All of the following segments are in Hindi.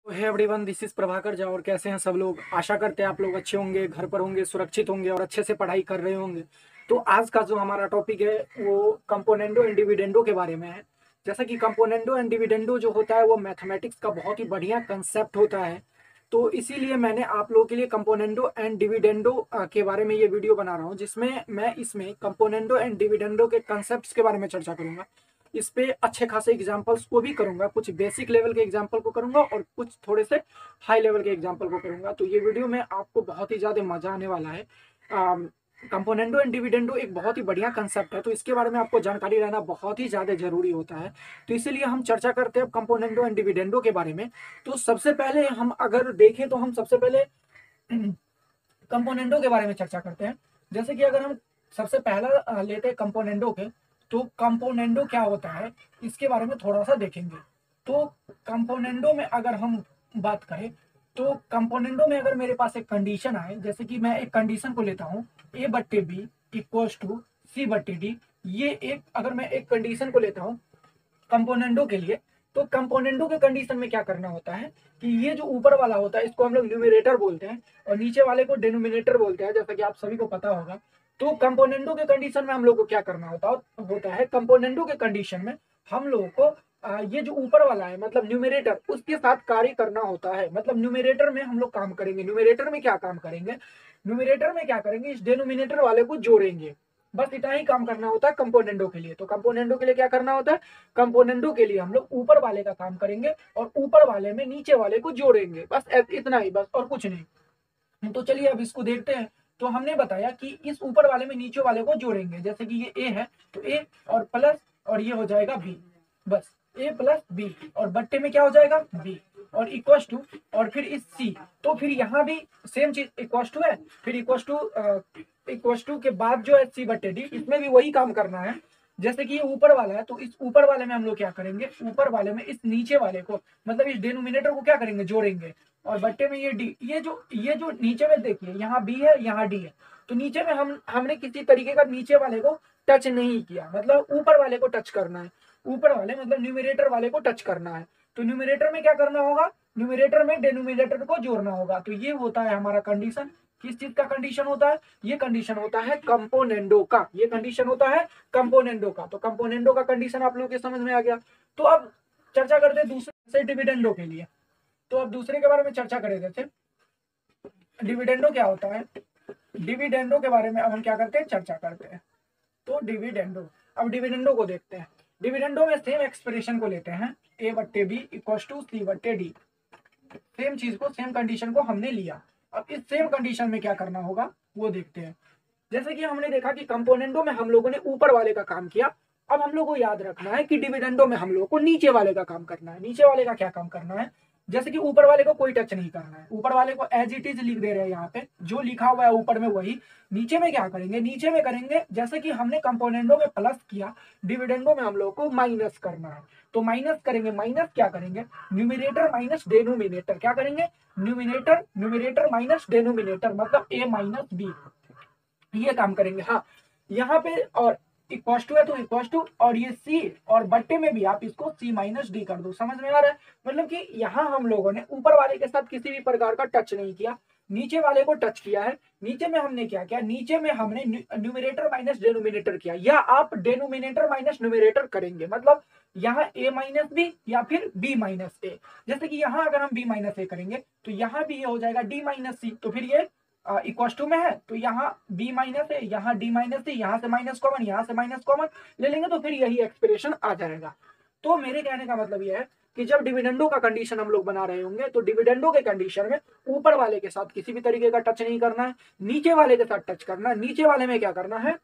Hey everyone, this is Prabhakar Jha. और कैसे हैं सब लोग? आशा करते हैं आप लोग अच्छे होंगे, घर पर होंगे, सुरक्षित होंगे और अच्छे से पढ़ाई कर रहे होंगे। तो आज का जो हमारा टॉपिक है वो कंपोनेंडो एंड डिविडेंडो के बारे में है। जैसा कि कंपोनेंडो एंड डिविडेंडो जो होता है वो मैथमेटिक्स का बहुत ही बढ़िया कंसेप्ट होता है। तो इसीलिए मैंने आप लोगों के लिए कंपोनेंडो एंड डिविडेंडो के बारे में ये वीडियो बना रहा हूँ, जिसमें मैं इसमें कंपोनेंडो एंड डिविडेंडो के कंसेप्ट के बारे में चर्चा करूंगा। इस पे अच्छे खासे एग्जाम्पल्स को भी करूंगा, कुछ बेसिक लेवल के एग्जाम्पल को करूंगा और कुछ थोड़े से हाई लेवल के एग्जाम्पल को करूंगा। तो ये वीडियो में आपको बहुत ही ज्यादा मजा आने वाला है। कंपोनेंडो एंड डिविडेंडो एक बहुत ही बढ़िया कंसेप्ट है, तो इसके बारे में आपको जानकारी रहना बहुत ही ज्यादा जरूरी होता है। तो इसीलिए हम चर्चा करते हैं कंपोनेंडो एंड डिविडेंडो के बारे में। तो सबसे पहले हम अगर देखें तो हम सबसे पहले कंपोनेंडो के बारे में चर्चा करते हैं। जैसे कि अगर हम सबसे पहला लेते हैं कंपोनेंडो के, तो कंपोनेंडो क्या होता है इसके बारे में थोड़ा सा देखेंगे। तो कंपोनेंडो में अगर हम बात करें तो कंपोनेंडो में अगर मेरे पास एक कंडीशन आए, जैसे कि मैं एक कंडीशन को लेता हूँ ए बट्टे बी इक्वल्स टू सी बट्टे डी। ये एक अगर मैं एक कंडीशन को लेता हूँ कंपोनेंडो के लिए, तो कंपोनेंडो के कंडीशन में क्या करना होता है कि ये जो ऊपर वाला होता है इसको हम लोग न्यूमरेटर बोलते हैं और नीचे वाले को डिनोमिनेटर बोलते हैं, जैसा कि आप सभी को पता होगा। तो कंपोनेंडो के कंडीशन में हम लोग को क्या करना होता है कंपोनेंडो के कंडीशन में हम लोगों को ये जो ऊपर वाला है मतलब न्यूमरेटर, उसके साथ कार्य करना होता है। मतलब न्यूमरेटर में हम लोग काम करेंगे। न्यूमरेटर में क्या काम करेंगे? न्यूमरेटर में क्या करेंगे, इस डिनोमिनेटर वाले को जोड़ेंगे। बस इतना ही काम करना होता है कंपोनेंडो के लिए। तो कंपोनेंडो के लिए क्या करना होता है? कंपोनेंडो के लिए हम लोग ऊपर वाले का काम करेंगे और ऊपर वाले में नीचे वाले को जोड़ेंगे। बस इतना ही, बस और कुछ नहीं। तो चलिए अब इसको देखते हैं। तो हमने बताया कि इस ऊपर वाले में नीचे वाले को जोड़ेंगे। जैसे कि ये ए है तो ए और प्लस और ये हो जाएगा बी। बस ए प्लस बी और बट्टे में क्या हो जाएगा बी और इक्वस टू और फिर इस सी। तो फिर यहाँ भी सेम चीज इक्वस टू है, फिर इक्वस टू के बाद जो है सी बट्टे डी, इसमें भी वही काम करना है। जैसे कि ये ऊपर वाला है तो इस ऊपर वाले में हम लोग क्या करेंगे, ऊपर वाले में इस नीचे वाले को मतलब इस डिनोमिनेटर को क्या करेंगे, जोड़ेंगे। और बट्टे में ये डी, ये जो नीचे में देखिए यहाँ बी है यहाँ डी है, तो नीचे में हमने किसी तरीके का नीचे वाले को टच नहीं किया, मतलब ऊपर वाले को टच करना है। ऊपर वाले मतलब न्यूमरेटर वाले को टच करना है। तो न्यूमरेटर में क्या करना होगा, न्यूमरेटर में डिनोमिनेटर को जोड़ना होगा। तो ये होता है हमारा कंडीशन। किस चीज का कंडीशन होता है? ये कंडीशन होता है कंपोनेंडो का। ये कंडीशन होता है कंपोनेंडो का। तो कंपोनेंडो का कंडीशन आप लोगों के समझ में आ गया। तो अब चर्चा करते हैं दूसरे से डिविडेंडो के लिए। तो अब दूसरे के बारे में चर्चा करें। जैसे डिविडेंडो क्या होता है, डिविडेंडो के बारे में अब हम क्या करते हैं, चर्चा करते हैं। तो डिविडेंडो, अब डिविडेंडो को देखते हैं। डिविडेंडो में सेम एक्सप्रेशन को लेते हैं, ए बट्टे बी इक्वल टू सी बट्टे डी। सेम चीज को, सेम कंडीशन को हमने लिया। अब इस सेम कंडीशन में क्या करना होगा वो देखते हैं। जैसे कि हमने देखा कि कंपोनेंडो में हम लोगों ने ऊपर वाले का काम किया। अब हम लोग को याद रखना है कि डिविडेंडो में हम लोगों को नीचे वाले का काम करना है। नीचे वाले का क्या काम करना है? जैसे कि ऊपर वाले को कोई टच नहीं करना है, ऊपर वाले को एज इट इज लिख दे रहे हैं यहाँ पे, जो लिखा हुआ है ऊपर में वही। नीचे में क्या करेंगे, नीचे में करेंगे जैसे कि हमने कंपोनेंडो में प्लस किया, डिविडेंडो में हम लोग को माइनस करना है। तो माइनस करेंगे, माइनस क्या करेंगे, न्यूमिनेटर माइनस डेनोमिनेटर। क्या करेंगे, न्यूमिनेटर माइनस डेनोमिनेटर, मतलब ए माइनस बी, ये काम करेंगे। हाँ, यहाँ पे और इक्वस टू है तो इक्वस टू, और ये सी और बट्टे में भी आप इसको सी माइनस डी कर दो। समझ में आ रहा है? मतलब कि यहाँ हम लोगों ने ऊपर वाले के साथ किसी भी प्रकार का टच नहीं किया, नीचे वाले को टच किया है। नीचे में हमने क्या किया, नीचे में हमने न्यूमिनेटर माइनस डेनोमिनेटर किया, या आप डेनोमिनेटर माइनस न्यूमिनेटर करेंगे। मतलब यहाँ ए माइनस बी या फिर बी माइनस ए। जैसे कि यहाँ अगर हम बी माइनस ए करेंगे तो यहाँ भी ये हो जाएगा डी माइनस सी। तो फिर ये इक्वस टू में है तो यहाँ बी माइनस है, यहाँ डी माइनस है, यहाँ से माइनस कॉमन, यहाँ से माइनस कॉमन ले लेंगे तो फिर यही एक्सप्रेशन आ जाएगा। तो मेरे कहने का मतलब यह है कि जब डिविडेंडो का कंडीशन हम लोग बना रहे होंगे तो डिविडेंडो के कंडीशन में ऊपर वाले के साथ किसी भी तरीके का टच नहीं करना है, नीचे वाले के साथ टच करना है। नीचे वाले में क्या करना है,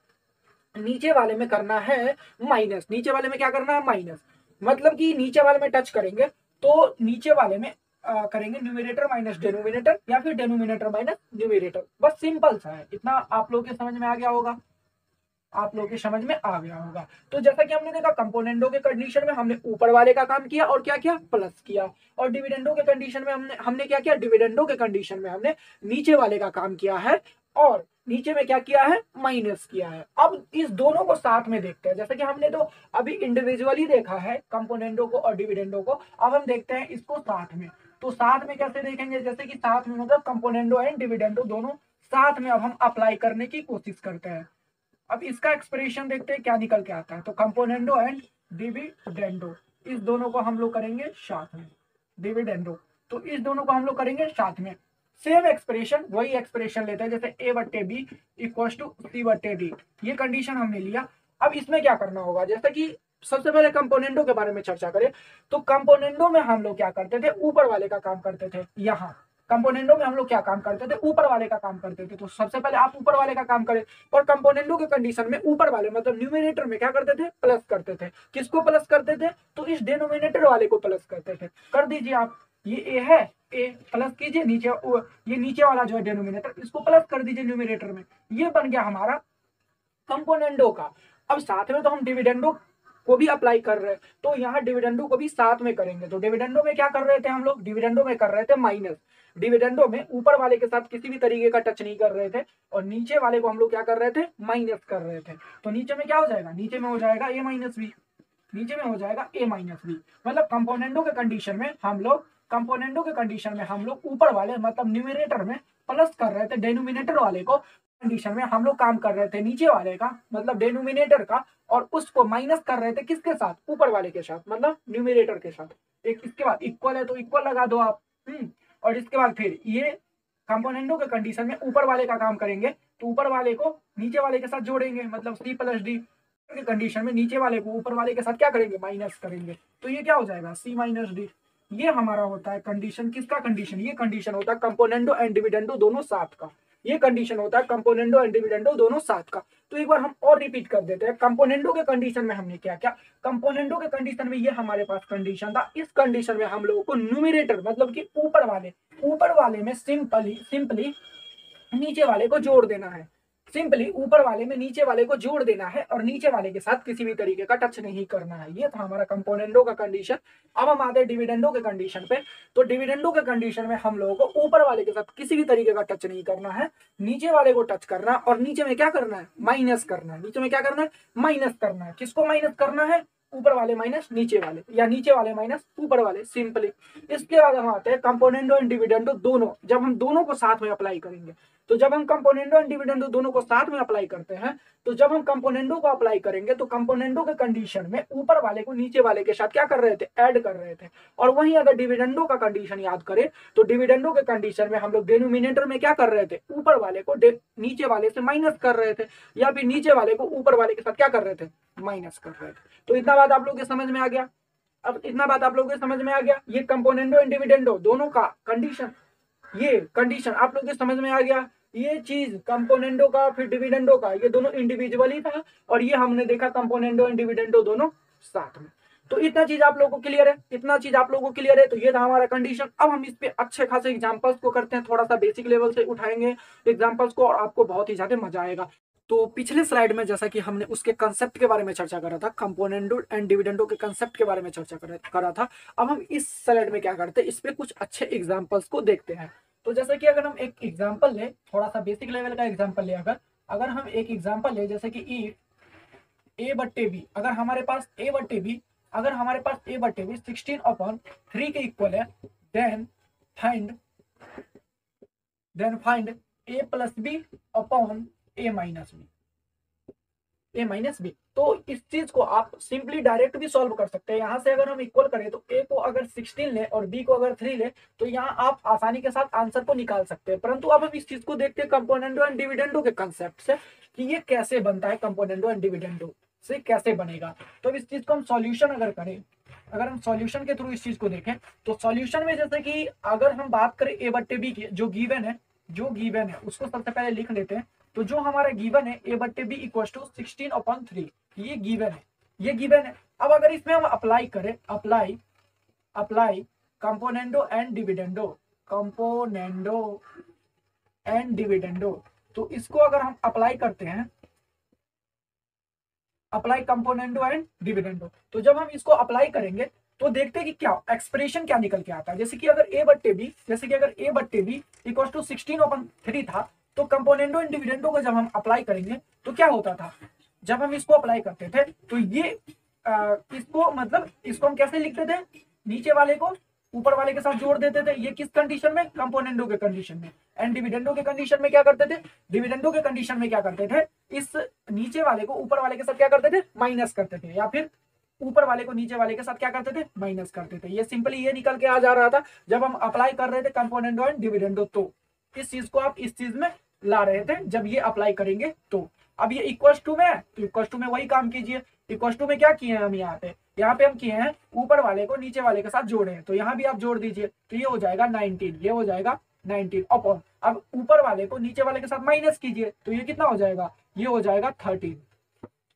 नीचे वाले में करना है माइनस। नीचे वाले में क्या करना है, माइनस। मतलब कि नीचे वाले में टच करेंगे तो नीचे वाले में करेंगे न्यूमरेटर माइनस डेनोमिनेटर या फिर डेनोमिनेटर माइनस न्यूमरेटर। बस सिंपल सा है, इतना आप लोगों के समझ में आ गया होगा, आप लोगों के समझ में आ गया होगा। तो जैसा कि हमने देखा कंपोनेंडो के कंडीशन में हमने ऊपर वाले का काम किया और क्या किया, प्लस किया। और डिविडेंडो के कंडीशन में हमने क्या किया, डिविडेंडो के कंडीशन में हमने नीचे वाले का काम किया है और नीचे में क्या किया है, माइनस किया है। अब इस दोनों को साथ में देखते हैं। जैसे कि हमने तो अभी इंडिविजुअली देखा है कंपोनेंडो को और डिविडेंडो को, अब हम देखते हैं इसको साथ में। तो साथ में कैसे देखेंगे, जैसे कि साथ में मतलब कंपोनेंडो एंड डिविडेंडो दोनों साथ में अब हम अप्लाई करने की कोशिश करते हैं। अब इसका एक्सप्रेशन देखते हैं क्या निकल के आता है। तो कंपोनेंडो एंड डिविडेंडो, इस दोनों को हम लोग करेंगे साथ में, डिविडेंडो, तो इस दोनों को हम लोग करेंगे साथ में। सेम एक्सप्रेशन, वही एक्सप्रेशन लेते हैं जैसे ए बट्टे बी इक्वल टू सी बट्टे डी, ये कंडीशन हमने लिया। अब इसमें क्या करना होगा, जैसे कि सबसे पहले कंपोनेंडो के बारे में चर्चा करें तो कंपोनेंडो में हम लोग क्या करते थे, ऊपर वाले का काम करते थे। यहाँ कंपोनेंडो में हम लोग क्या काम करते थे, ऊपर वाले का काम करते थे। तो सबसे पहले आप ऊपर वाले का काम करें, और कंपोनेंडो के कंडीशन में ऊपर वाले मतलब न्यूमिनेटर में क्या करते थे, प्लस करते थे। किसको प्लस करते थे, तो इस डिनोमिनेटर वाले को प्लस करते थे। कर दीजिए आप, ये ए है, ए प्लस कीजिए, नीचे ये नीचे वाला जो है डिनोमिनेटर, इसको प्लस कर दीजिए न्यूमिनेटर में। ये बन गया हमारा कंपोनेंडो का। अब साथ में तो हम डिविडेंडो को भी अप्लाई कर रहे हैं, तो यहाँ डिविडेंडो को भी साथ में करेंगे। तो डिविडेंडो में क्या कर रहे थे हम लोग, डिविडेंडो में कर रहे थे माइनस। डिविडेंडो में ऊपर वाले के साथ किसी भी तरीके का टच नहीं कर रहे थे, और नीचे वाले को हम लोग क्या कर रहे थे, माइनस कर रहे थे। तो नीचे में क्या हो जाएगा, नीचे में हो जाएगा ए माइनस बी, नीचे में हो जाएगा ए माइनस बी। मतलब कंपोनेंडो के कंडीशन में हम लोग, कंपोनेंडो के कंडीशन में हम लोग ऊपर वाले मतलब न्यूमिनेटर में प्लस कर रहे थे, डेनोमिनेटर वाले को कंडीशन में हम लोग काम कर रहे थे नीचे वाले का मतलब डेनोमिनेटर का, और उसको माइनस कर रहे थे किसके साथ, ऊपर वाले के साथ मतलब न्यूमिनेटर के साथ। एक इसके बाद इक्वल है तो इक्वल लगा दो आप। और इसके बाद फिर ये कंपोनेंडो के कंडीशन में ऊपर वाले का काम करेंगे, तो ऊपर वाले को नीचे वाले के साथ जोड़ेंगे, मतलब सी प्लस डी के कंडीशन में नीचे वाले को ऊपर वाले के साथ क्या करेंगे, माइनस करेंगे। तो ये क्या हो जाएगा, सी माइनस डी। ये हमारा होता है कंडीशन, किसका कंडीशन, ये कंडीशन होता है कंपोनेंडो एंड डिविडेंडो दोनों साथ का। ये कंडीशन होता है कंपोनेंडो एंड डिविडेंडो दोनों साथ का। तो एक बार हम और रिपीट कर देते हैं, कंपोनेंडो के कंडीशन में हमने क्या क्या, कंपोनेंडो के कंडीशन में ये हमारे पास कंडीशन था। इस कंडीशन में हम लोगों को न्यूमिनेटर मतलब कि ऊपर वाले में सिंपली नीचे वाले को जोड़ देना है, सिंपली ऊपर वाले में नीचे वाले को जोड़ देना है, और नीचे वाले के साथ किसी भी तरीके का टच नहीं करना है। ये था हमारा कंपोनेंडो का कंडीशन। अब हम आते हैं डिविडेंडो के कंडीशन पे। तो डिविडेंडो के कंडीशन में हम लोगों को ऊपर वाले के साथ किसी भी तरीके का टच नहीं करना है, नीचे वाले को टच करना, और नीचे में क्या करना है, माइनस करना है। नीचे में क्या करना है, माइनस करना है। किसको माइनस करना है, ऊपर वाले माइनस नीचे वाले, या नीचे वाले माइनस ऊपर वाले, सिंपली। इसके बाद हम आते हैं कंपोनेंडो एंड डिविडेंडो दोनों, जब हम दोनों को साथ में अप्लाई करेंगे। तो जब हम कंपोनेंडो एंड डिविडेंडो दोनों को साथ में अप्लाई करते हैं, तो जब हम कंपोनेंडो को अप्लाई करेंगे तो कंपोनेंडो के कंडीशन में ऊपर वाले को नीचे वाले के साथ क्या कर रहे थे, ऐड कर रहे थे। और वहीं अगर डिविडेंडो का कंडीशन याद करें तो डिविडेंडो के कंडीशन में हम लोग डिनोमिनेटर में क्या कर रहे थे, ऊपर वाले को नीचे वाले से माइनस कर रहे थे, या फिर नीचे वाले को ऊपर वाले के साथ क्या कर रहे थे, माइनस कर रहे थे। तो इतना बात आप लोग के समझ में आ गया। अब इतना बात आप लोगों के समझ में आ गया, ये कंपोनेंडो एंड डिविडेंडो दोनों का कंडीशन, ये कंडीशन आप लोग के समझ में आ गया। ये चीज कंपोनेंडो का फिर डिविडेंडो का, ये दोनों इंडिविजुअली था, और ये हमने देखा कंपोनेंडो एंड डिविडेंडो दोनों साथ में। तो इतना चीज आप लोगों को क्लियर है, इतना चीज आप लोगों को क्लियर है। तो ये था हमारा कंडीशन। अब हम इस पे अच्छे खासे एग्जांपल्स को करते हैं, थोड़ा सा बेसिक लेवल से उठाएंगे एग्जांपल्स को, और आपको बहुत ही ज्यादा मजा आएगा। तो पिछले स्लाइड में जैसा कि हमने उसके कंसेप्ट के बारे में चर्चा करा था, कंपोनेंडो एंड डिविडेंडो के कंसेप्ट के बारे में चर्चा करा था। अब हम इस स्लाइड में क्या करते हैं, इस पे कुछ अच्छे एग्जांपल्स को देखते हैं। तो जैसे कि अगर हम एक एग्जांपल ले, थोड़ा सा बेसिक लेवल का एग्जांपल ले, अगर हम एक एग्जांपल ले जैसे कि इफ ए बट्टे बी, अगर हमारे पास ए बट्टे बी 16/3 के इक्वल है, देन फाइंड ए प्लस बी अपॉन ए माइनस बी। तो इस चीज को आप सिंपली डायरेक्ट भी सॉल्व कर सकते हैं। यहाँ से अगर हम इक्वल करें तो ए को अगर 16 ले और बी को अगर 3 ले, तो यहाँ आप आसानी के साथ आंसर को निकाल सकते हैं। परंतु अब हम इस चीज को देखते हैं कंपोनेंडो एंड डिविडेंडो के कंसेप्ट से, कि ये कैसे बनता है, कंपोनेंडो एंड डिविडेंडो से कैसे बनेगा। तो इस चीज को हम सॉल्यूशन अगर हम सॉल्यूशन के थ्रू इस चीज को देखें, तो सॉल्यूशन में जैसे कि अगर हम बात करें ए बट्टे बी की, जो गिवन है उसको सबसे पहले लिख लेते हैं। तो जो हमारा गिवन है ए बट्टे बी इक्वल टू 16/3, ये गिवन है। अब अगर इसमें हम अप्लाई करें, अप्लाई कंपोनेंडो एंड डिविडेंडो, तो इसको अगर हम अप्लाई करते हैं, अप्लाई कंपोनेंडो एंड डिविडेंडो, तो जब हम इसको अप्लाई करेंगे तो देखते हैं कि क्या एक्सप्रेशन क्या निकल के आता है। जैसे कि अगर ए बट्टे बी इक्वल टू 16/3 था, तो कंपोनेंडो एंड डिविडेंडो को जब हम अप्लाई करेंगे तो क्या होता था, जब हम इसको अप्लाई करते थे तो ये इसको हम कैसे लिखते थे, नीचे वाले को ऊपर वाले के साथ जोड़ देते थे। ये किस कंडीशन में? कंपोनेंडो के कंडीशन में। एंड डिविडेंडो के कंडीशन में क्या करते थे? डिविडेंडो के कंडीशन में क्या करते थे? इस नीचे वाले को ऊपर वाले के साथ क्या करते थे? माइनस करते थे, या फिर ऊपर वाले को नीचे वाले के साथ क्या करते थे? माइनस करते थे। ये सिंपली ये निकल के आ जा रहा था जब हम अप्लाई कर रहे थे कंपोनेंडो एंड डिविडेंडो। तो इस चीज को आप इस चीज में ला रहे थे जब ये अप्लाई करेंगे तो। अब ये इक्वल टू में है तो इक्वल टू में वही काम कीजिए। इक्वल टू में क्या किए हैं हम यहाँ पे हम किए हैं ऊपर वाले को नीचे वाले के साथ जोड़े हैं, तो यहाँ भी आप जोड़ दीजिए। तो ये हो जाएगा 19, ये हो जाएगा 19 अपॉन, अब ऊपर वाले को नीचे वाले के साथ माइनस कीजिए तो ये कितना हो जाएगा? ये हो जाएगा 13,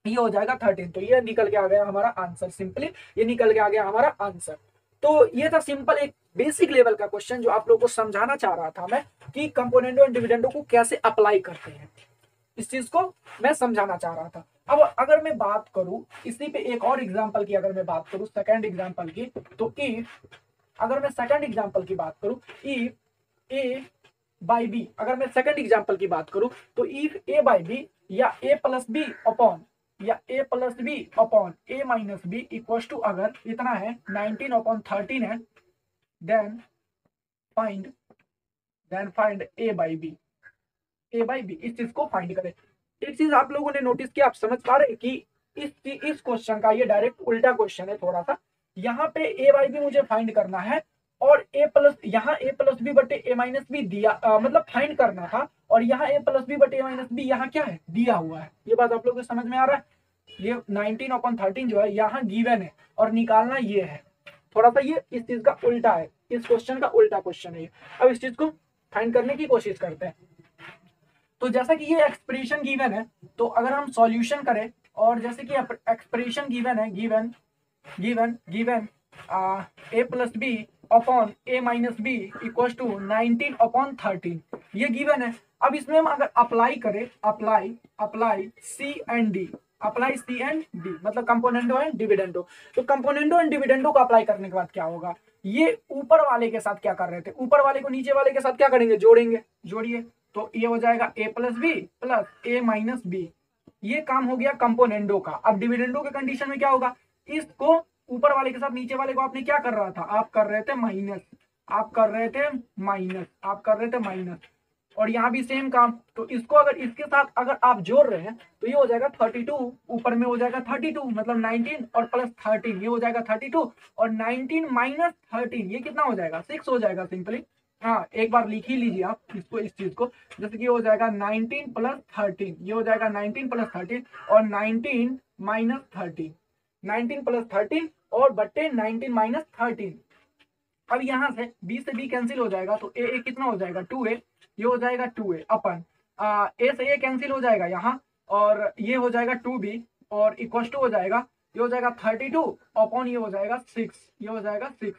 ये हो जाएगा 13। तो ये निकल के आ गया हमारा आंसर, सिंपली ये निकल के आ गया हमारा आंसर। तो ये था सिंपल एक बेसिक लेवल का क्वेश्चन जो आप लोगों को समझाना चाह रहा था मैं कि कंपोनेंडो एंड डिविडेंडो को कैसे अप्लाई करते हैं, इस चीज को मैं समझाना चाह रहा था। अब अगर मैं बात करूं इसी पे एक और एग्जांपल की, अगर मैं बात करूं सेकंड एग्जांपल की, तो इफ अगर मैं सेकंड एग्जांपल की बात करूं, इफ ए बाई बी, अगर मैं सेकंड एग्जांपल की बात करूं तो इफ ए बाई बी या A plus B upon A minus B equal to, अगर इतना है 19/13 है, then find A by B इस चीज को फाइंड करें। एक चीज आप लोगों ने नोटिस किया, आप समझ पा रहे कि इस क्वेश्चन का ये डायरेक्ट उल्टा क्वेश्चन है थोड़ा सा। यहाँ पे ए बाई बी मुझे फाइंड करना है और ए प्लस बी बटे ए माइनस बी दिया, मतलब फाइंड करना था, और यहाँ ए प्लस बी बटे ए माइनस बी यहाँ क्या है? दिया हुआ है। ये बात आप लोगों को समझ में आ रहा है? ये 19/13 जो है यहाँ गिवन है और निकालना ये है। थोड़ा सा ये इस चीज का उल्टा है, इस क्वेश्चन का उल्टा क्वेश्चन है। अब इस चीज को फाइंड करने की कोशिश करते हैं। तो जैसा कि ये एक्सप्रेशन गिवन है, तो अगर हम सॉल्यूशन करें, और जैसे कि एक्सप्रेशन गिवन है, given a plus B upon A minus B equal to 19/13, ये गिवन है। अब इसमें हम अगर अप्लाई करें, अप्लाई सी एंड डी मतलब कंपोनेंडो एंड डिविडेंडो। तो कंपोनेंडो एंड डिविडेंडो को अप्लाई करने के बाद क्या होगा? ये ऊपर वाले के साथ क्या कर रहे थे? ऊपर वाले को नीचे वाले के साथ क्या करेंगे? जोड़ेंगे। जोड़िए, तो ये हो जाएगा ए plus b plus a minus B. ये काम हो गया कंपोनेंडो का। अब डिविडेंडो के कंडीशन में क्या होगा? इसको ऊपर वाले के साथ नीचे वाले को आपने क्या कर रहा था? आप कर रहे थे माइनस, और यहाँ भी सेम काम। तो इसको अगर इसके साथ अगर आप जोड़ रहे हैं तो ये हो जाएगा 32, ऊपर में हो जाएगा 32, मतलब 19 और प्लस 13, ये हो जाएगा 32, और 19 माइनस 13 ये कितना हो जाएगा? 6 हो जाएगा सिंपली। हाँ, एक बार लिख ही लीजिए आप इसको, इस चीज को, जैसे कि हो जाएगा 19 प्लस 13, ये हो जाएगा 19 प्लस 13 और 19 माइनस 13, 19 प्लस 13 और बट्टे 19 माइनस 13। अब यहाँ से b से b कैंसिल हो जाएगा, तो a कितना हो जाएगा? 2a, ये हो जाएगा 2a अपन a से a कैंसिल हो जाएगा यहाँ, और ये हो जाएगा 2b, और इक्वल टू हो जाएगा, ये हो जाएगा 32 अपॉन ये हो जाएगा 6, ये हो जाएगा 6।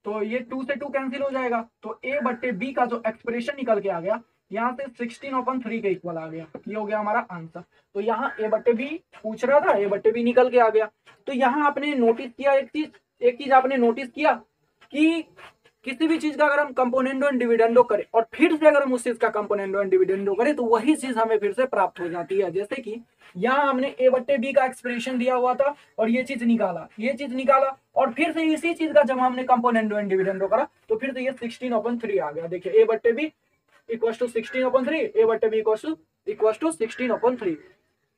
तो ये 2 से 2 कैंसिल हो जाएगा, तो a बट्टे b का जो एक्सप्रेशन निकल के आ गया यहाँ से 16/3 के इक्वल आ गया। ये हो गया हमारा आंसर। तो यहाँ a बट्टे b पूछ रहा था, a बट्टे b निकल के आ गया। तो यहाँ आपने नोटिस किया एक चीज आपने नोटिस किया कि किसी भी चीज का अगर हम कंपोनेंडो एंड डिविडेंडो करें और फिर से अगर हम उस चीज का कंपोनेंडो एंड डिविडेंडो करें तो वही चीज हमें फिर से प्राप्त हो जाती है। जैसे कि यहाँ हमने a बट्टे b का एक्सप्रेशन दिया हुआ था और ये चीज निकाला, और फिर से इसी चीज का जब हमने कंपोनेंडो एंड डिविडेंडो करा तो फिर से ये 16/3 आ गया। देखिए a बट्टे b इक्वल टू 16/3, a बट्टे b इक्वल टू 16/3।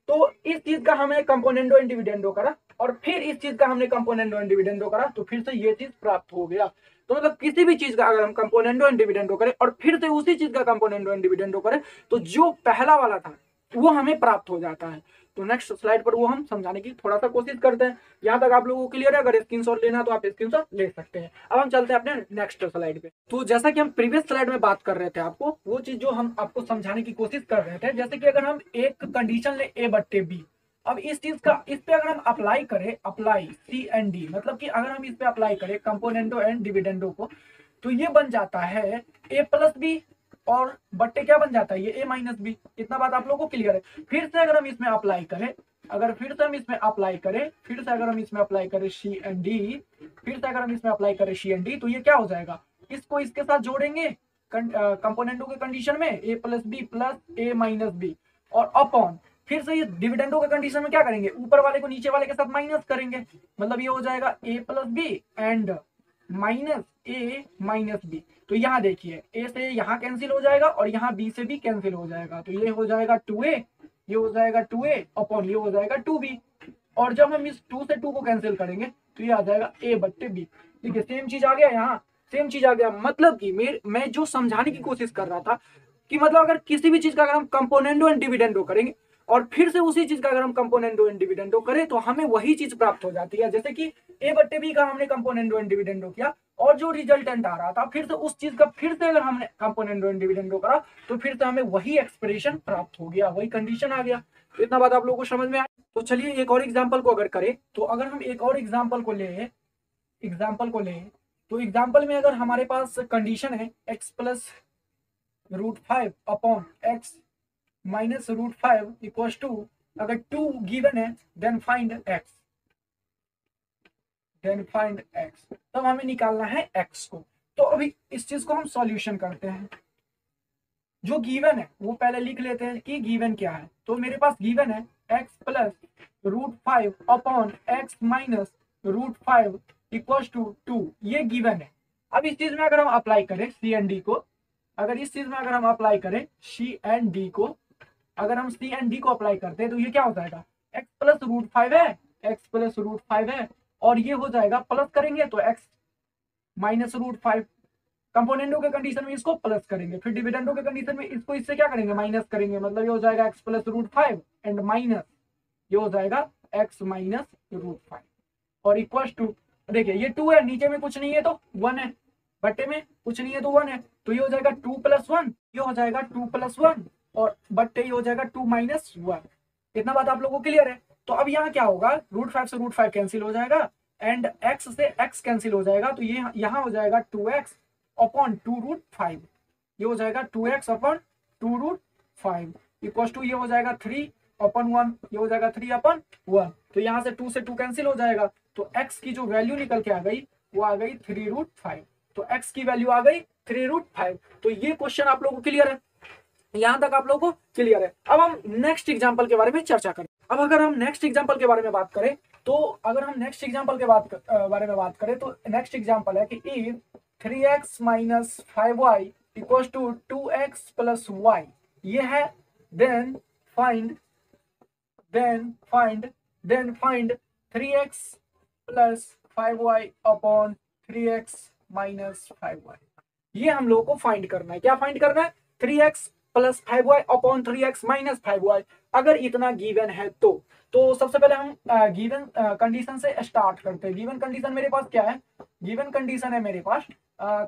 तो इस चीज का हमने कंपोनेंडो एंड डिविडेंडो करा और फिर इस चीज का हमने कंपोनेंडो एंड डिविडेंडो करा, तो फिर से ये चीज प्राप्त हो गया। तो मतलब किसी भी चीज का अगर हम कंपोनेंडो एंड डिविडेंडो करें और फिर से उसी चीज का कंपोनेंडो एंड डिविडेंडो करें तो जो पहला वाला था वो हमें प्राप्त हो जाता है। तो नेक्स्ट स्लाइड पर वो हम समझाने की थोड़ा सा कोशिश करते हैं। यहाँ तक आप लोगों को क्लियर है? अगर स्क्रीनशॉट लेना तो आप स्क्रीनशॉट ले सकते हैं। अब हम चलते हैं अपने नेक्स्ट स्लाइड पे। तो जैसा कि हम प्रीवियस स्लाइड में बात कर रहे थे, आपको वो चीज जो हम आपको समझाने की कोशिश कर रहे थे, जैसे कि अगर हम एक कंडीशन ले a बट्टे b, अब इस चीज का इस पे अगर हम अप्लाई करें, अप्लाई सी एंड डी, मतलब कि अगर हम इस पे अप्लाई करें कंपोनेंडो एंड डिविडेंडो को, तो ये बन जाता है a प्लस बी और बट्टे क्या बन जाता है? ये a माइनस बी। इतना बात आप लोगों को क्लियर है? फिर से अगर हम इसमें अप्लाई करें, सी एंड डी, तो ये क्या हो जाएगा? इसको इसके साथ जोड़ेंगे कंपोनेंडो के कंडीशन में a plus b plus a minus b, और अपॉन फिर से ये डिविडेंडो के कंडीशन में क्या करेंगे? ऊपर वाले को नीचे वाले के साथ माइनस करेंगे, मतलब ये हो जाएगा a plus b and minus a minus b. तो यहाँ देखिए ए से यहाँ कैंसिल हो जाएगा और यहाँ बी से भी कैंसिल हो जाएगा, तो ये हो जाएगा 2a, ये हो जाएगा 2a अपॉन ये हो जाएगा 2b। और जब हम इस 2 से 2 को कैंसिल करेंगे तो ये आ जाएगा a बट्टे b। ठीक है, सेम चीज आ गया, यहाँ सेम चीज आ गया। मतलब कि मैं जो समझाने की कोशिश कर रहा था कि मतलब अगर किसी भी चीज का अगर हम कंपोनेंडो एंड डिविडेंडो करेंगे और फिर से उसी चीज का अगर हम कंपोनेंडो एंड डिविडेंडो करें तो हमें वही चीज प्राप्त हो जाती है। जैसे कि ए बट्टे बी का हमने कंपोनेंडो एंड डिविडेंडो किया और जो रिजल्टेंट आ रहा था फिर से उस चीज का फिर से अगर हमने कंपोनेंडो एंड डिविडेंडो करा तो फिर से हमें वही एक्सप्रेशन प्राप्त हो गया, वही कंडीशन आ गया। तो इतना बात आप लोगों को समझ में आया। तो चलिए एक और एग्जाम्पल को अगर करें, तो अगर हम एक और एग्जाम्पल को ले तो एग्जाम्पल में अगर हमारे पास कंडीशन है x plus √5 upon x minus √5 equals to, अगर 2 गिवन है देन फाइंड x, तब हमें निकालना है x को। तो अभी इस चीज को हम सॉल्यूशन करते हैं। जो गिवन है वो पहले लिख लेते हैं कि गिवन क्या है। तो मेरे पास गिवन है x plus √5 upon x minus √5 equals to 2, ये गिवन है। अब इस चीज में अगर हम अप्लाई करें सी एंड डी को, अगर इस चीज में अगर हम अप्लाई करें सी एंड डी को, अगर हम सी एंड डी को अप्लाई करते हैं तो ये क्या हो जाएगा, x प्लस √5 है और ये हो जाएगा प्लस करेंगे तो x माइनस √5, कंपोनेंडो के कंडीशन में इसको प्लस करेंगे, फिर डिविडेंडो के कंडीशन में इसको इससे क्या करेंगे, माइनस करेंगे। मतलब ये हो जाएगा x प्लस √5 एंड माइनस ये हो जाएगा x माइनस √5 और इक्वल टू, देखिए ये 2 है, नीचे में कुछ नहीं है तो 1 है, बट्टे में कुछ नहीं है तो 1 है, तो ये हो जाएगा 2 + 1, ये हो जाएगा 2 + 1 और बट्टे ये हो जाएगा 2 - 1। इतना बात आप लोगों को क्लियर है। तो अब यहाँ क्या होगा, √5 से √5 कैंसिल हो जाएगा एंड x से x कैंसिल हो जाएगा, तो ये यहाँ हो जाएगा 2x अपॉन 2√5, ये हो जाएगा 2x अपॉन 2√5 इक्वल टू, ये हो जाएगा 3 अपॉन 1, ये हो जाएगा 3 अपॉन 1। तो यहाँ से 2 से 2 कैंसिल हो जाएगा, तो x की जो वैल्यू निकल के आ गई वो आ गई 3√5। तो x की वैल्यू आ गई 3√5। तो ये क्वेश्चन आप लोगों को क्लियर है, यहां तक आप लोगों को क्लियर है। अब हम नेक्स्ट एग्जांपल के बारे में चर्चा करें। अब अगर हम नेक्स्ट एग्जांपल के बारे में बात करें तो अगर हम नेक्स्ट एग्जांपल के बारे में बात करें तो नेक्स्ट एग्जांपल है कि if 3x minus 5y equals to 2x plus y, ये है, then find 3x plus 5y upon 3x minus 5y। ये हम लोगों को फाइंड करना है। क्या फाइंड करना है, 3x plus 5y upon 3x minus 5y। अगर इतना गिवन है तो सबसे पहले हम गिवन कंडीशन से स्टार्ट करते हैं। गिवन कंडीशन मेरे पास क्या है, गिवन कंडीशन है मेरे पास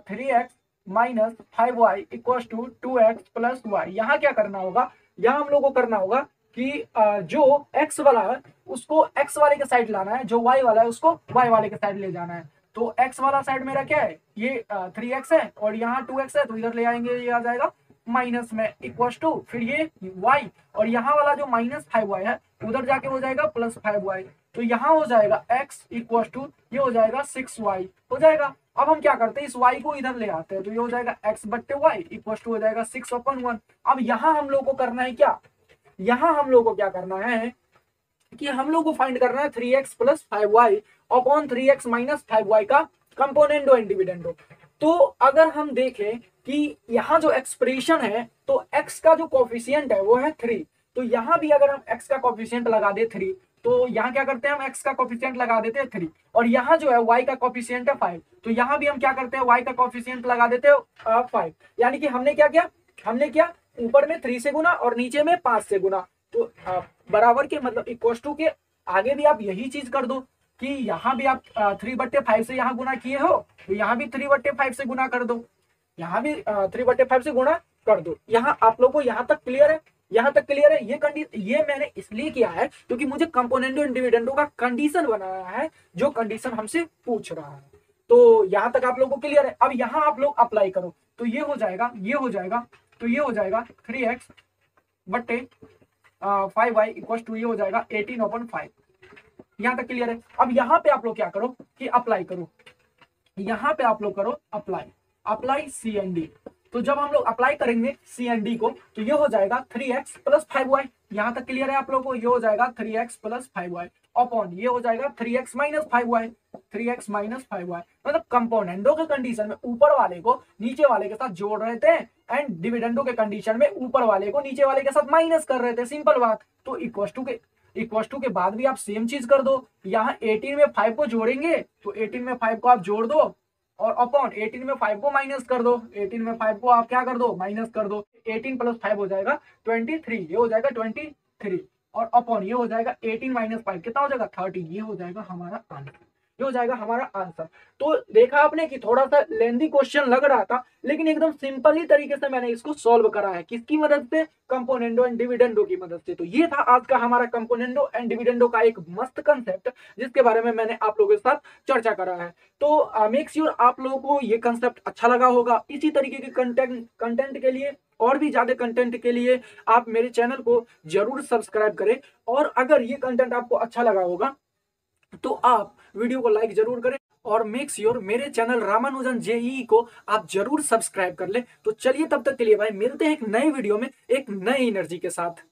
3x minus 5y equals to 2x plus y। यहाँ क्या करना होगा, यहाँ हम लोग को करना होगा कि जो x वाला है उसको x वाले के साइड लाना है, जो y वाला है उसको y वाले के साइड ले जाना है। तो x वाला साइड मेरा क्या है, ये 3x है और यहाँ 2x है, तो इधर ले आएंगे, ये आ जाएगा माइनस में इक्वल्स टू, फिर ये y और यहाँ वाला जो माइनस 5y है उधर जाके हो जाएगा प्लस 5y। तो यहाँ हो जाएगा x इक्वल्स टू, ये हो जाएगा 6y हो जाएगा। अब हम क्या करते हैं, इस y को इधर ले आते हैं, तो ये हो जाएगा x बट्टे y इक्वल्स टू हो जाएगा 6 अपॉन 1। अब यहाँ हम लोग को करना है क्या, यहाँ हम लोग को क्या करना है कि हम लोग को फाइंड करना है 3x plus 5y upon 3x minus 5y का कंपोनेंडो एंड डिविडेंडो। तो अगर हम देखें कि यहाँ जो एक्सप्रेशन है तो x का जो कोफिशिएंट है वो है 3, तो यहाँ भी अगर हम x का कोफिशिएंट लगा दे 3, तो यहाँ क्या करते हैं, हम x का कोफिशिएंट लगा देते हैं 3 और यहाँ जो है y का कोफिशिएंट है 5, तो यहाँ भी हम क्या करते हैं, y का कोफिशिएंट लगा देते हैं 5। यानी कि हमने क्या किया, हमने क्या ऊपर में 3 से गुना और नीचे में 5 से गुना, तो बराबर के मतलब इक्वल टू के आगे भी आप यही चीज कर दो कि यहाँ भी आप 3/5 से यहाँ गुना किए हो, तो यहाँ भी 3/5 से गुना कर दो, यहाँ भी 3/5 से गुना कर दो। यहाँ आप लोगों को यहाँ तक क्लियर है, यहाँ तक क्लियर है। ये मैंने इसलिए किया है क्योंकि मुझे कंपोनेंडो एंड डिविडेंडो का कंडीशन बनाना है, जो कंडीशन हमसे पूछ रहा है। तो यहाँ तक आप लोगों को क्लियर है। अब यहाँ आप लोग अप्लाई करो, तो ये हो जाएगा, तो ये हो जाएगा 3x बट्टे 5y इक्वल टू, ये हो जाएगा 18/5। यहाँ तक क्लियर है। अब यहाँ पे आप लोग क्या करो कि अप्लाई करो, यहाँ पे आप लोग करो अप्लाई सी एंड डी। तो जब हम लोग अप्लाई करेंगे सी एंड डी को तो ये हो जाएगा 3x प्लस 5y। यहाँ तक क्लियर है आप लोगों को? ये हो जाएगा 3x प्लस 5y अपॉन ये हो जाएगा 3x minus 5y, 3x minus 5y। मतलब कंपोनेंडो के कंडीशन में ऊपर वाले को नीचे वाले के साथ जोड़ रहे थे एंड डिविडेंडो के कंडीशन में ऊपर वाले को नीचे वाले के साथ माइनस कर रहे थे। सिंपल बात। तो इक्वस टू के बाद भी आप सेम चीज कर दो। यहाँ 18 में 5 को जोड़ेंगे तो 18 में 5 को आप जोड़ दो और अपॉन 18 में 5 को माइनस कर दो। 18 में 5 को आप क्या कर दो? माइनस कर दो। 18 प्लस 5 हो जाएगा 23, ये हो जाएगा 23 और अपॉन ये हो जाएगा 18 माइनस 5 कितना हो जाएगा? 13। ये हो जाएगा हमारा आंसर, ये हो जाएगा हमारा आंसर। तो देखा आपने कि थोड़ा सा लेंथी क्वेश्चन लग रहा था, लेकिन एकदम सिंपल ही तरीके से मैंने इसको सॉल्व करा है। किसकी मदद से? कंपोनेंडो एंड डिविडेंडो की मदद से। तो ये था आज का हमारा कंपोनेंडो एंड डिविडेंडो का एक मस्त कंसेप्ट, जिसके बारे में मैंने आप लोगों के साथ चर्चा करा है। तो मेक श्योर आप लोगों को ये कंसेप्ट अच्छा लगा होगा। इसी तरीके के कंटेंट के लिए और भी ज्यादा कंटेंट के लिए आप मेरे चैनल को जरूर सब्सक्राइब करें। और अगर ये कंटेंट आपको अच्छा लगा होगा तो आप वीडियो को लाइक जरूर करें और मेक श्योर मेरे चैनल रामानुजन जेईई को आप जरूर सब्सक्राइब कर ले। तो चलिए तब तक के लिए भाई मिलते हैं एक नए वीडियो में एक नई एनर्जी के साथ।